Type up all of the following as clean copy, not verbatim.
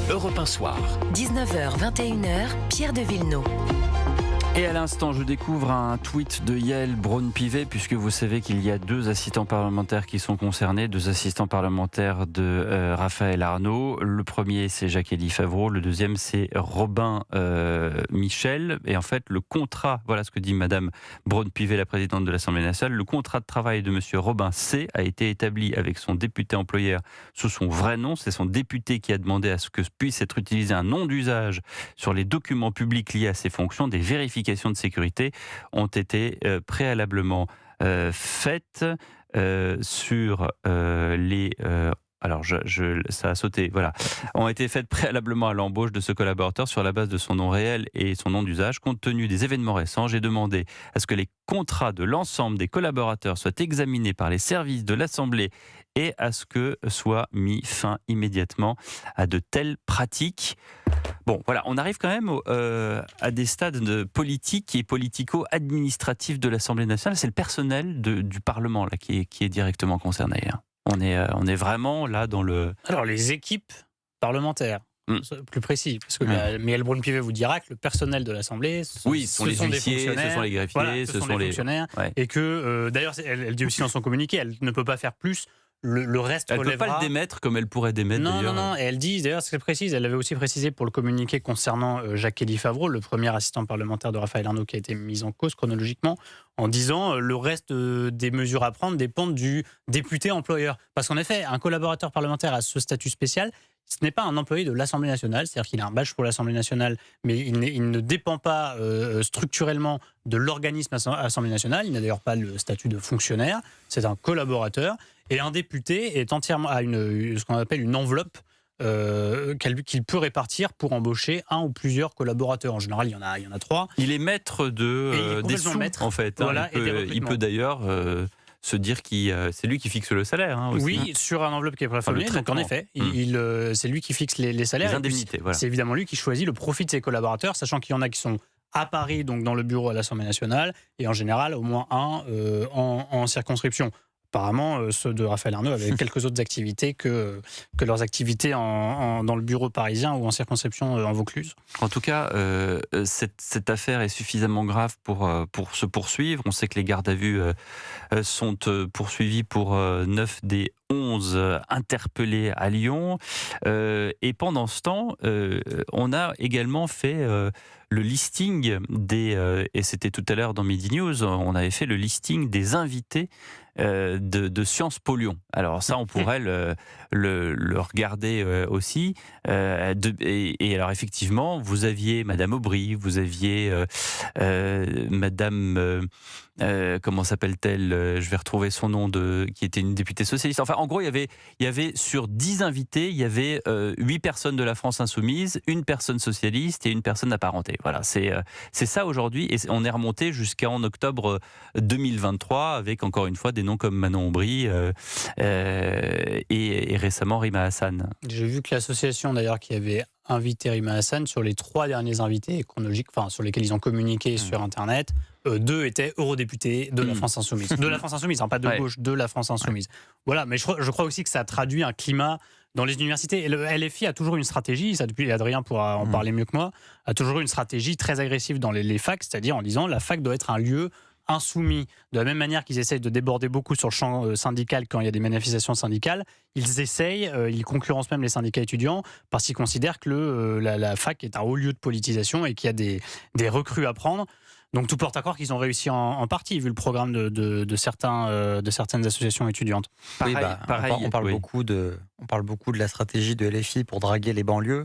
Europe 1 Soir. 19h, 21h, Pierre de Villeneuve. Et à l'instant, je découvre un tweet de Yael Braun-Pivet, puisque vous savez qu'il y a 2 assistants parlementaires qui sont concernés, 2 assistants parlementaires de Raphaël Arnaud. Le premier, c'est Jacques-Élie Favreau, le deuxième, c'est Robin Michel. Et en fait, le contrat, voilà ce que dit Madame Braun-Pivet, la présidente de l'Assemblée nationale, le contrat de travail de Monsieur Robin C. a été établi avec son député employeur sous son vrai nom. C'est son député qui a demandé à ce que puisse être utilisé un nom d'usage sur les documents publics liés à ses fonctions. Des vérifications de sécurité ont été préalablement faites sur les... ça a sauté, voilà. Ont été faites préalablement à l'embauche de ce collaborateur sur la base de son nom réel et son nom d'usage. Compte tenu des événements récents, j'ai demandé à ce que les contrats de l'ensemble des collaborateurs soient examinés par les services de l'Assemblée et à ce que soit mis fin immédiatement à de telles pratiques. Bon, voilà, on arrive quand même à des stades politiques et politico-administratifs de l'Assemblée nationale. C'est le personnel du Parlement là, qui est directement concerné. Hein. On est vraiment là dans le... Alors, les équipes parlementaires, plus précis, parce que Yael Braun-Pivet vous dira que le personnel de l'Assemblée, ce sont les huissiers, ce sont les greffiers, voilà, ce sont les fonctionnaires, et que, d'ailleurs, elle dit aussi dans son communiqué, elle ne peut pas faire plus. Le reste elle relèvera... ne peut pas le démettre comme elle pourrait démettre d'ailleurs. Non, et elle dit, d'ailleurs c'est précise, elle avait aussi précisé pour le communiqué concernant Jacques-Élie Favreau, le premier assistant parlementaire de Raphaël Arnaud qui a été mis en cause chronologiquement, en disant le reste des mesures à prendre dépendent du député employeur. Parce qu'en effet, un collaborateur parlementaire a ce statut spécial, ce n'est pas un employé de l'Assemblée nationale, c'est-à-dire qu'il a un badge pour l'Assemblée nationale, mais il ne dépend pas structurellement de l'organisme Assemblée nationale, il n'a d'ailleurs pas le statut de fonctionnaire, c'est un collaborateur, et un député est entièrement à ce qu'on appelle une enveloppe qu'il peut répartir pour embaucher un ou plusieurs collaborateurs. En général, il y en a 3. Il est maître des sous, en fait. Voilà, il peut d'ailleurs... se dire que c'est lui qui fixe le salaire. Hein, aussi, oui, sur un enveloppe qui est plafonné. Donc en effet, c'est lui qui fixe les salaires. Les indemnités, voilà. C'est évidemment lui qui choisit le profit de ses collaborateurs, sachant qu'il y en a qui sont à Paris, donc dans le bureau à l'Assemblée nationale, et en général au moins un en circonscription. Apparemment, ceux de Raphaël Arnaud avaient quelques autres activités que leurs activités dans le bureau parisien ou en circonscription en Vaucluse. En tout cas, cette affaire est suffisamment grave pour se poursuivre. On sait que les gardes à vue sont poursuivis pour 9 des 11 interpellés à Lyon. Et pendant ce temps, on a également fait le listing et c'était tout à l'heure dans Midi News, on avait fait le listing des invités de Sciences Po Lyon. Alors ça, on pourrait le regarder aussi. Et alors effectivement, vous aviez Madame Aubry, vous aviez Madame... comment s'appelle-t-elle ? Je vais retrouver son nom, qui était une députée socialiste. Enfin, en gros, il y avait sur 10 invités, il y avait 8 personnes de la France Insoumise, une personne socialiste et une personne apparentée. Voilà, c'est ça aujourd'hui. Et on est remonté jusqu'en octobre 2023 avec, encore une fois, des noms comme Manon Aubry et récemment Rima Hassan. J'ai vu que l'association, d'ailleurs, qui avait invité Rima Hassan, sur les 3 derniers invités chronologiques, enfin, sur lesquels ils ont communiqué sur Internet, 2 étaient eurodéputés de la France Insoumise. De la France Insoumise, hein, pas de gauche, de la France Insoumise. Voilà, mais je crois aussi que ça traduit un climat dans les universités. Et le LFI a toujours une stratégie, ça depuis Adrien pourra en parler mieux que moi, a toujours une stratégie très agressive dans les facs, c'est-à-dire en disant la fac doit être un lieu insoumis. De la même manière qu'ils essayent de déborder beaucoup sur le champ syndical quand il y a des manifestations syndicales, ils concurrencent même les syndicats étudiants parce qu'ils considèrent que la fac est un haut lieu de politisation et qu'il y a des recrues à prendre. Donc tout porte à croire qu'ils ont réussi en partie, vu le programme de certaines associations étudiantes. Pareil, on parle beaucoup de la stratégie de LFI pour draguer les banlieues.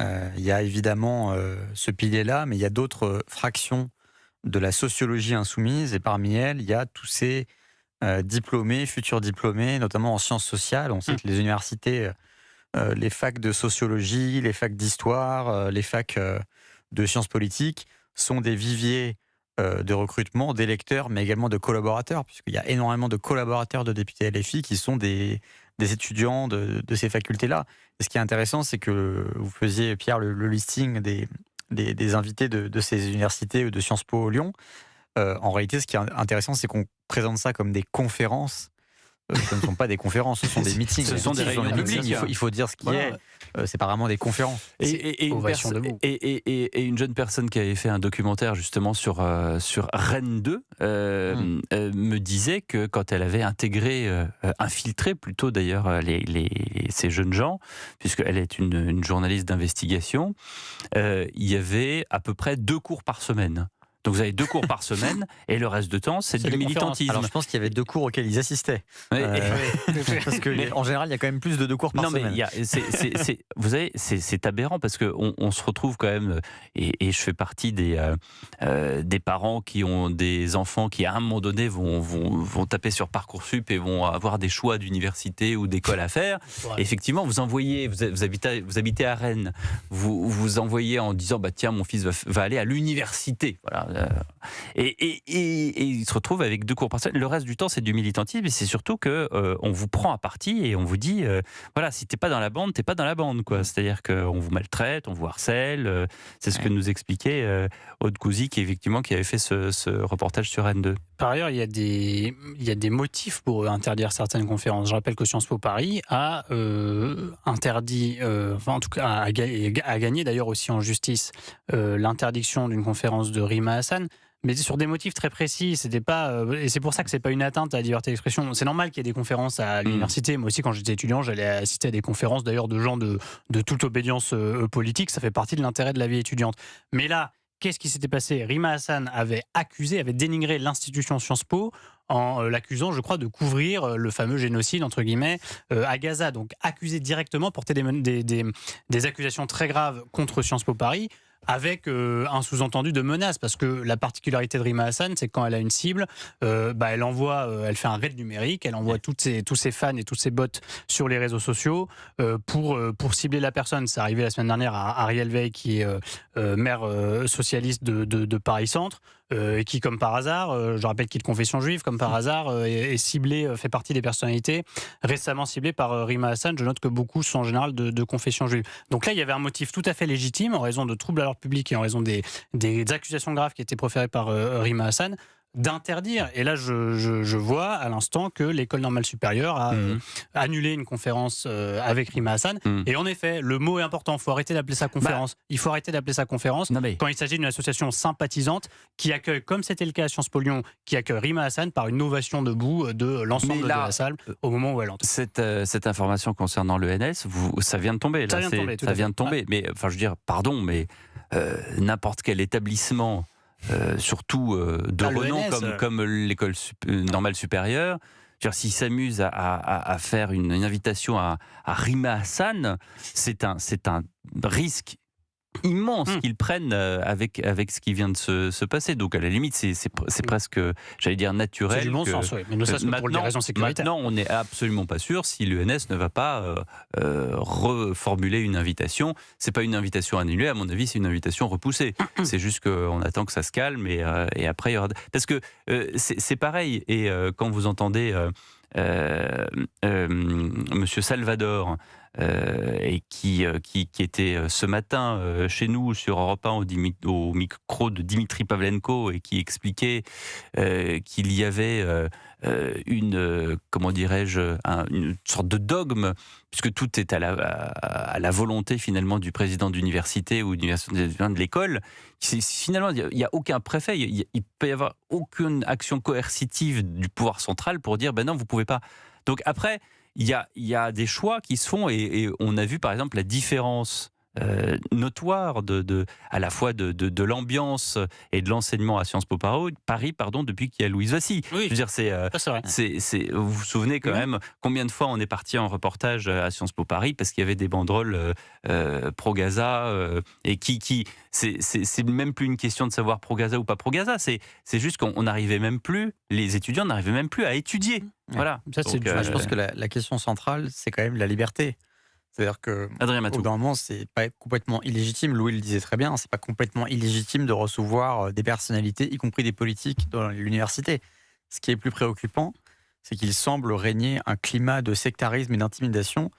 Il y a évidemment ce pilier-là, mais il y a d'autres fractions de la sociologie insoumise, et parmi elles, il y a tous ces diplômés, futurs diplômés, notamment en sciences sociales. On sait que les universités, les facs de sociologie, les facs d'histoire, les facs de sciences politiques sont des viviers de recrutement d'électeurs, mais également de collaborateurs, puisqu'il y a énormément de collaborateurs de députés LFI qui sont des étudiants de ces facultés-là. Et ce qui est intéressant, c'est que vous faisiez, Pierre, le listing des invités de ces universités de Sciences Po Lyon. En réalité, ce qui est intéressant, c'est qu'on présente ça comme des conférences ce ne sont pas des conférences, ce sont des meetings. Ce sont des réunions publiques. Il faut dire ce qui est. C'est pas vraiment des conférences. Et une jeune personne qui avait fait un documentaire justement sur Rennes 2 me disait que quand elle avait infiltré plutôt d'ailleurs ces jeunes gens, puisqu'elle est une journaliste d'investigation, il y avait à peu près 2 cours par semaine. Donc vous avez 2 cours par semaine et le reste du temps, c'est du militantisme. Alors je pense qu'il y avait 2 cours auxquels ils assistaient. Parce qu'en général, il y a quand même plus de 2 cours par semaine. Vous savez, c'est aberrant parce qu'on se retrouve quand même, et je fais partie des parents qui ont des enfants qui à un moment donné vont taper sur Parcoursup et vont avoir des choix d'université ou d'école à faire. Ouais. Effectivement, vous habitez à Rennes, vous envoyez en disant tiens, mon fils va aller à l'université. Voilà. Et il se retrouve avec 2 cours par semaine. Le reste du temps, c'est du militantisme, et c'est surtout que on vous prend à partie et on vous dit voilà, si t'es pas dans la bande, t'es pas dans la bande, quoi. C'est-à-dire qu'on vous maltraite, on vous harcèle. C'est ce que nous expliquait Aude Cousy, qui avait fait ce reportage sur Rennes 2. Par ailleurs, il y a des motifs pour interdire certaines conférences. Je rappelle que Sciences Po Paris a interdit, en tout cas a gagné d'ailleurs aussi en justice l'interdiction d'une conférence de Rima Hassan, mais sur des motifs très précis. C'était pas, et c'est pour ça que c'est pas une atteinte à la liberté d'expression. C'est normal qu'il y ait des conférences à l'université. Moi aussi, quand j'étais étudiant, j'allais assister à des conférences d'ailleurs de gens de toute obédience politique. Ça fait partie de l'intérêt de la vie étudiante. Mais là, qu'est-ce qui s'était passé ? Rima Hassan avait dénigré l'institution Sciences Po en l'accusant, je crois, de couvrir le fameux génocide, entre guillemets, à Gaza. Donc accusé directement, porter des accusations très graves contre Sciences Po Paris, avec un sous-entendu de menace, parce que la particularité de Rima Hassan, c'est que quand elle a une cible, elle fait un raid numérique, elle envoie tous ses fans et tous ses bots sur les réseaux sociaux pour cibler la personne. C'est arrivé la semaine dernière à Ariel Veil, qui est maire socialiste de Paris Centre, et qui, comme par hasard, je rappelle qu'il est de confession juive, comme par hasard, est ciblé, fait partie des personnalités récemment ciblées par Rima Hassan. Je note que beaucoup sont en général de confession juive. Donc là, il y avait un motif tout à fait légitime, en raison de troubles à l'ordre public et en raison des accusations graves qui étaient proférées par Rima Hassan, d'interdire. Et là, je vois à l'instant que l'École normale supérieure a annulé une conférence avec Rima Hassan. Et en effet, le mot est important. Il faut arrêter d'appeler ça conférence. Il faut arrêter d'appeler ça conférence quand il s'agit d'une association sympathisante qui accueille, comme c'était le cas à Sciences Po Lyon, qui accueille Rima Hassan par une ovation debout de l'ensemble de la salle au moment où elle entre. Cette information concernant l'ENS, ça vient de tomber. Là, ça vient de tomber. Mais enfin, je veux dire, pardon, mais n'importe quel établissement, surtout de renom comme l'École normale supérieure, s'ils s'amusent à faire une invitation à Rima Hassan, c'est un risque immense qu'ils prennent avec ce qui vient de se passer. Donc à la limite, c'est presque, j'allais dire, naturel. C'est du bon sens, oui. Mais ne serait-ce que pour des raisons sécuritaires. Maintenant, on n'est absolument pas sûr si l'ENS ne va pas reformuler une invitation. C'est pas une invitation annulée, à mon avis, c'est une invitation repoussée. C'est juste qu'on attend que ça se calme et après il y aura... Parce que c'est pareil, et quand vous entendez Monsieur Salvador, et qui était ce matin chez nous sur Europe 1 au micro de Dimitri Pavlenko, et qui expliquait qu'il y avait une sorte de dogme, puisque tout est à la volonté finalement du président d'université ou de l'école. Finalement, il n'y a aucun préfet, il peut y avoir aucune action coercitive du pouvoir central pour dire non, vous ne pouvez pas. Donc après, il y a des choix qui se font, et on a vu par exemple la différence notoire à la fois de l'ambiance et de l'enseignement à Sciences Po Paris, depuis qu'il y a Louise Vassy. Oui. Je veux dire, vous vous souvenez quand même combien de fois on est parti en reportage à Sciences Po Paris parce qu'il y avait des banderoles pro-Gaza, et c'est même plus une question de savoir pro-Gaza ou pas pro-Gaza, c'est juste qu'on n'arrivait même plus, les étudiants n'arrivaient même plus à étudier. Voilà. Ça, je pense que la question centrale, c'est quand même la liberté. C'est-à-dire que, au bout d'un moment, c'est pas complètement illégitime. Louis le disait très bien, c'est pas complètement illégitime de recevoir des personnalités, y compris des politiques, dans l'université. Ce qui est plus préoccupant, c'est qu'il semble régner un climat de sectarisme et d'intimidation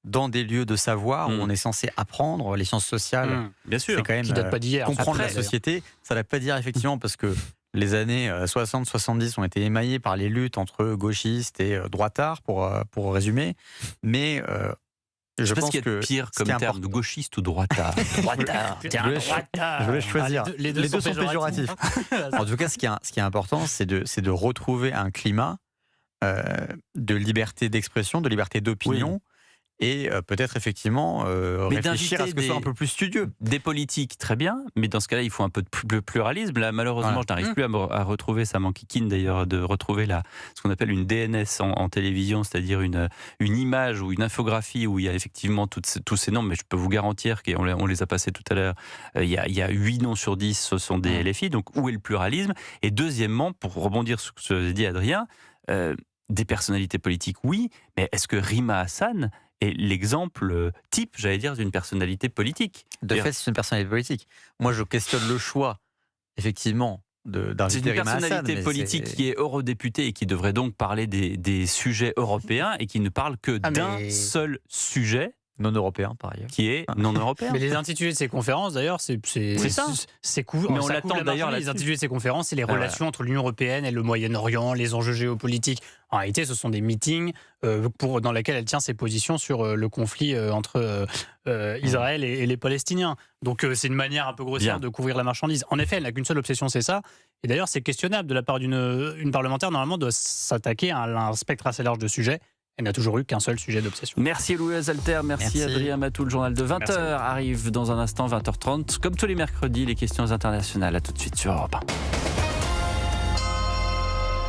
dans des lieux de savoir où on est censé apprendre les sciences sociales. Bien sûr. C'est quand même qui date pas d'hier. Comprendre la société. Ça ne date pas d'hier, effectivement, parce que les années 60-70 ont été émaillées par les luttes entre gauchistes et droitards, pour résumer. Mais je pense qu'il y a de pire comme terme, de gauchiste ou droitard. Droitard. Je voulais choisir. Les deux sont péjoratifs. En tout cas, ce qui est important, c'est de retrouver un climat de liberté d'expression, de liberté d'opinion. Oui. Et peut-être effectivement réfléchir à ce que ce soit un peu plus studieux. Des politiques, très bien, mais dans ce cas-là, il faut un peu de pluralisme. Là, malheureusement, je n'arrive plus à retrouver, ça m'enquiquine d'ailleurs, de retrouver ce qu'on appelle une DNS en télévision, c'est-à-dire une image ou une infographie où il y a effectivement tous ces noms, mais je peux vous garantir qu'on les a passés tout à l'heure, il y a 8 noms sur 10, ce sont des LFI, donc où est le pluralisme? Et deuxièmement, pour rebondir sur ce que dit Adrien, des personnalités politiques, oui, mais est-ce que Rima Hassan est l'exemple type, j'allais dire, d'une personnalité politique? De fait, c'est une personnalité politique. Moi, je questionne le choix, effectivement, d'inviter Rima Hassan. C'est une personnalité politique qui est eurodéputée et qui devrait donc parler des sujets européens et qui ne parle que d'un seul sujet. Non européen, par ailleurs. Qui est non européen. Mais les intitulés de ces conférences, d'ailleurs, c'est ça. C'est cool. Mais on l'attend d'ailleurs. Les intitulés de ces conférences, c'est les relations entre l'Union européenne et le Moyen-Orient, les enjeux géopolitiques. En réalité, ce sont des meetings dans lesquels elle tient ses positions sur le conflit entre Israël et les Palestiniens. Donc, c'est une manière un peu grossière de couvrir la marchandise. En effet, elle n'a qu'une seule obsession, c'est ça. Et d'ailleurs, c'est questionnable de la part d'une parlementaire, normalement, de s'attaquer à un spectre assez large de sujets. Elle n'a toujours eu qu'un seul sujet d'obsession. Merci Louis Alter, merci Adrien Matou. Le journal de 20h arrive dans un instant, 20h30. Comme tous les mercredis, les questions internationales. À tout de suite sur Europe 1.